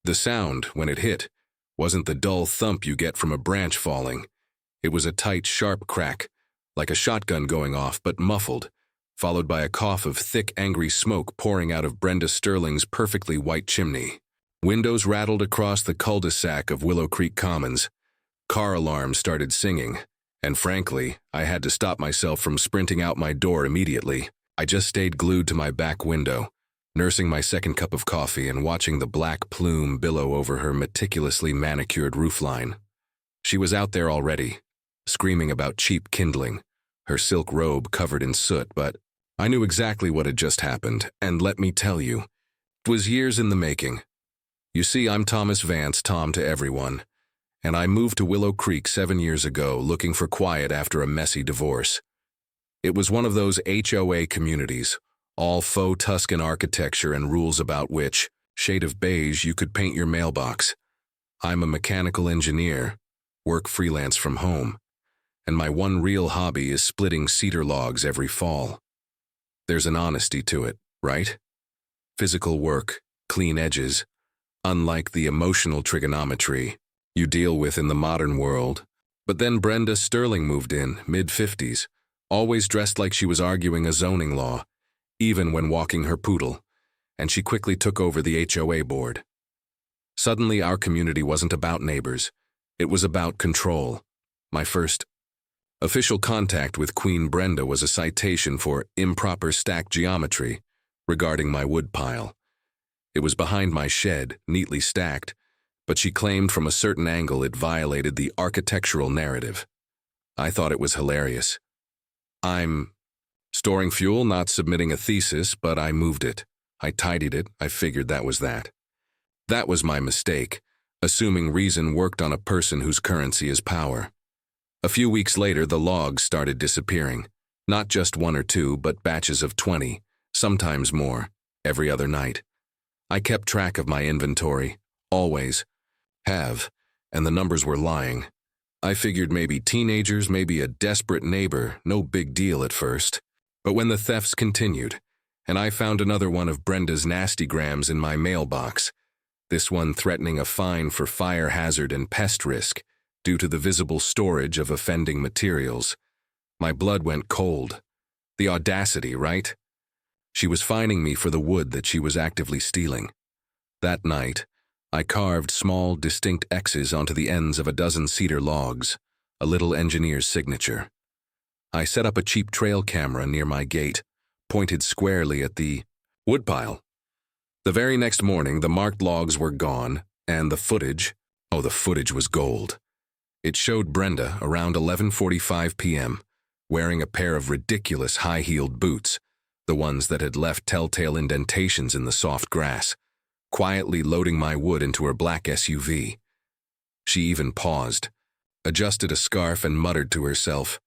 The sound, when it hit, wasn't the dull thump you get from a branch falling. It was a tight, sharp crack, like a shotgun going off, but muffled, followed by a cough of thick, angry smoke pouring out of Brenda Sterling's perfectly white chimney. Windows rattled across the cul-de-sac of Willow Creek Commons. Car alarms started singing, and frankly, I had to stop myself from sprinting out my door immediately. I just stayed glued to my back window, nursing my second cup of coffee and watching the black plume billow over her meticulously manicured roofline. She was out there already, screaming about cheap kindling, her silk robe covered in soot, but I knew exactly what had just happened, and let me tell you, it was years in the making. You see, I'm Thomas Vance, Tom to everyone, and I moved to Willow Creek 7 years ago looking for quiet after a messy divorce. It was one of those HOA communities, all faux Tuscan architecture and rules about which shade of beige you could paint your mailbox. I'm a mechanical engineer, work freelance from home, and my one real hobby is splitting cedar logs every fall. There's an honesty to it, right? Physical work, clean edges, unlike the emotional trigonometry you deal with in the modern world. But then Brenda Sterling moved in, mid-50s, always dressed like she was arguing a zoning law, even when walking her poodle, and she quickly took over the HOA board. Suddenly, our community wasn't about neighbors. It was about control. My first official contact with Queen Brenda was a citation for improper stack geometry regarding my woodpile. It was behind my shed, neatly stacked, but she claimed from a certain angle it violated the architectural narrative. I thought it was hilarious. I'm storing fuel, not submitting a thesis, but I moved it. I tidied it. I figured that was that. That was my mistake, assuming reason worked on a person whose currency is power. A few weeks later, the logs started disappearing. Not just one or two, but batches of 20, sometimes more, every other night. I kept track of my inventory, always. Have, and the numbers were lying. I figured maybe teenagers, maybe a desperate neighbor, no big deal at first. But when the thefts continued, and I found another one of Brenda's nastygrams in my mailbox, this one threatening a fine for fire hazard and pest risk due to the visible storage of offending materials, my blood went cold. The audacity, right? She was fining me for the wood that she was actively stealing. That night, I carved small, distinct X's onto the ends of a dozen cedar logs, a little engineer's signature. I set up a cheap trail camera near my gate, pointed squarely at the woodpile. The very next morning, the marked logs were gone, and the footage was gold. It showed Brenda around 11:45 p.m., wearing a pair of ridiculous high-heeled boots, the ones that had left telltale indentations in the soft grass, quietly loading my wood into her black SUV. She even paused, adjusted a scarf, and muttered to herself,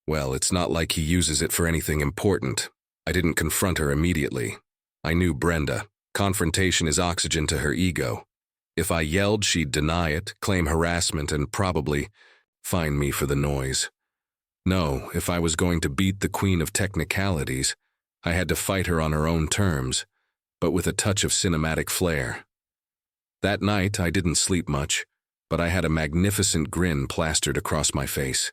"Well, it's not like he uses it for anything important." I didn't confront her immediately. I knew Brenda. Confrontation is oxygen to her ego. If I yelled, she'd deny it, claim harassment, and probably fine me for the noise. No, if I was going to beat the queen of technicalities, I had to fight her on her own terms, but with a touch of cinematic flair. That night, I didn't sleep much, but I had a magnificent grin plastered across my face.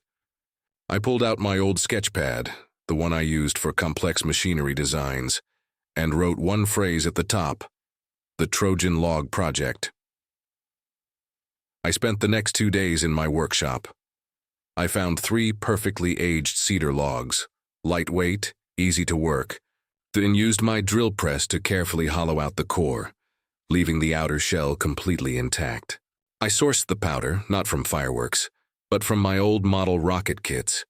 I pulled out my old sketch pad, the one I used for complex machinery designs, and wrote one phrase at the top: the Trojan Log Project. I spent the next 2 days in my workshop. I found 3 perfectly aged cedar logs, lightweight, easy to work, then used my drill press to carefully hollow out the core, leaving the outer shell completely intact. I sourced the powder, not from fireworks, but from my old model rocket kits,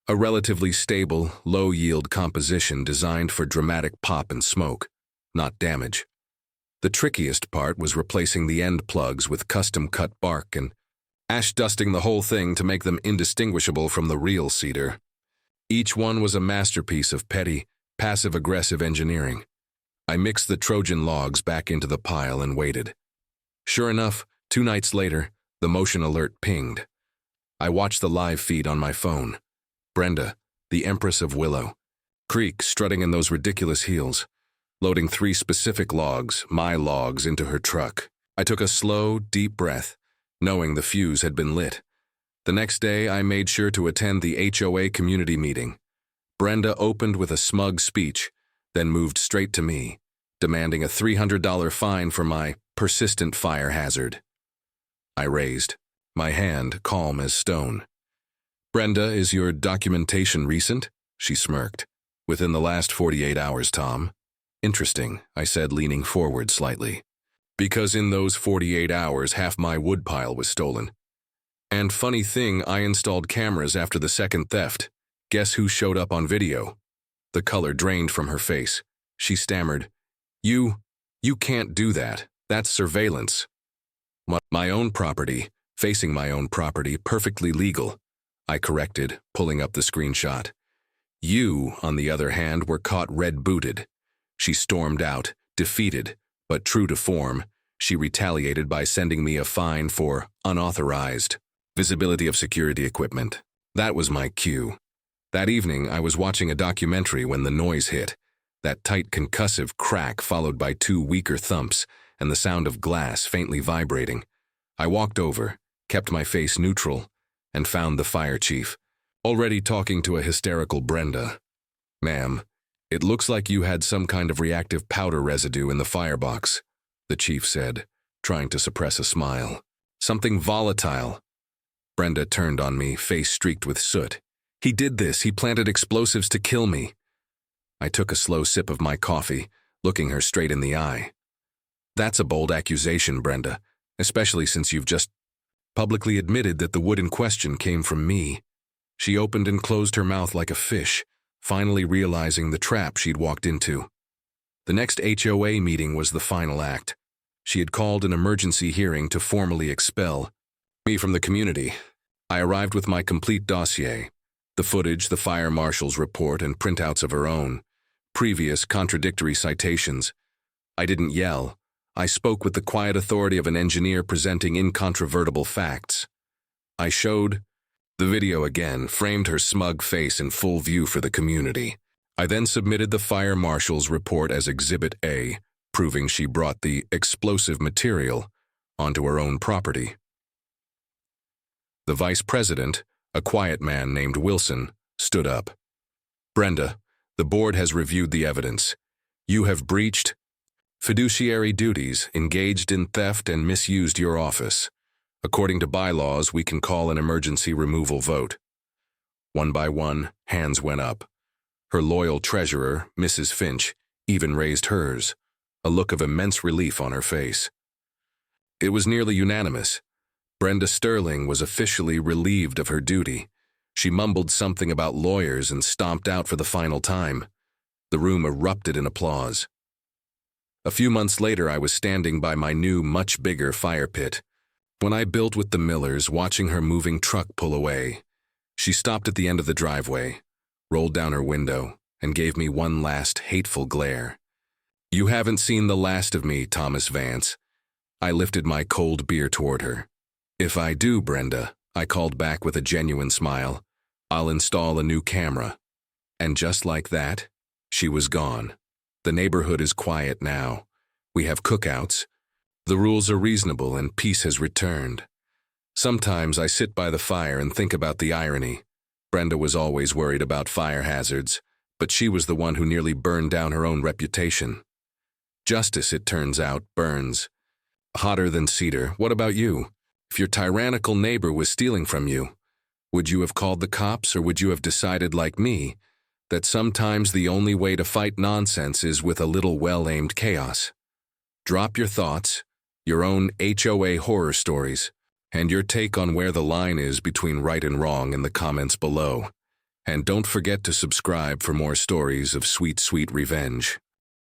a relatively stable, low-yield composition designed for dramatic pop and smoke, not damage. The trickiest part was replacing the end plugs with custom-cut bark and ash-dusting the whole thing to make them indistinguishable from the real cedar. Each one was a masterpiece of petty, passive-aggressive engineering. I mixed the Trojan logs back into the pile and waited. Sure enough, 2 nights later, the motion alert pinged. I watched the live feed on my phone. Brenda, the Empress of Willow Creek, strutting in those ridiculous heels, loading 3 specific logs, my logs, into her truck. I took a slow, deep breath, knowing the fuse had been lit. The next day, I made sure to attend the HOA community meeting. Brenda opened with a smug speech, then moved straight to me, demanding a $300 fine for my persistent fire hazard. I raised, my hand calm as stone. "Brenda, is your documentation recent?" She smirked. "Within the last 48 hours, Tom." "Interesting," I said, leaning forward slightly. "Because in those 48 hours, half my woodpile was stolen. And funny thing, I installed cameras after the second theft. Guess who showed up on video?" The color drained from her face. She stammered, You can't do that. That's surveillance." My own property, facing my own property, perfectly legal," I corrected, pulling up the screenshot. "You, on the other hand, were caught red-booted." She stormed out, defeated, but true to form. She retaliated by sending me a fine for unauthorized visibility of security equipment. That was my cue. That evening, I was watching a documentary when the noise hit. That tight concussive crack followed by 2 weaker thumps and the sound of glass faintly vibrating. I walked over, kept my face neutral, and found the fire chief, already talking to a hysterical Brenda. "Ma'am, it looks like you had some kind of reactive powder residue in the firebox," the chief said, trying to suppress a smile. "Something volatile." Brenda turned on me, face streaked with soot. "He did this. He planted explosives to kill me." I took a slow sip of my coffee, looking her straight in the eye. "That's a bold accusation, Brenda, especially since you've just publicly admitted that the wood in question came from me." She opened and closed her mouth like a fish, finally realizing the trap she'd walked into. The next HOA meeting was the final act. She had called an emergency hearing to formally expel me from the community. I arrived with my complete dossier, the footage, the fire marshal's report, and printouts of her own, previous contradictory citations. I didn't yell. I spoke with the quiet authority of an engineer presenting incontrovertible facts. I showed the video again, framed her smug face in full view for the community. I then submitted the fire marshal's report as Exhibit A, proving she brought the explosive material onto her own property. The vice president, a quiet man named Wilson, stood up. "Brenda, the board has reviewed the evidence. You have breached fiduciary duties, engaged in theft, and misused your office. According to bylaws, we can call an emergency removal vote." One by one, hands went up. Her loyal treasurer, Mrs. Finch, even raised hers, a look of immense relief on her face. It was nearly unanimous. Brenda Sterling was officially relieved of her duty. She mumbled something about lawyers and stomped out for the final time. The room erupted in applause. A few months later, I was standing by my new, much bigger fire pit. When I built with the Millers, watching her moving truck pull away, she stopped at the end of the driveway, rolled down her window, and gave me one last hateful glare. "You haven't seen the last of me, Thomas Vance." I lifted my cold beer toward her. "If I do, Brenda," I called back with a genuine smile, "I'll install a new camera." And just like that, she was gone. The neighborhood is quiet now. We have cookouts. The rules are reasonable and peace has returned. Sometimes I sit by the fire and think about the irony. Brenda was always worried about fire hazards, but she was the one who nearly burned down her own reputation. Justice, it turns out, burns hotter than cedar. What about you? If your tyrannical neighbor was stealing from you, would you have called the cops, or would you have decided, like me, that sometimes the only way to fight nonsense is with a little well-aimed chaos? Drop your thoughts, your own HOA horror stories, and your take on where the line is between right and wrong in the comments below. And don't forget to subscribe for more stories of sweet, sweet revenge.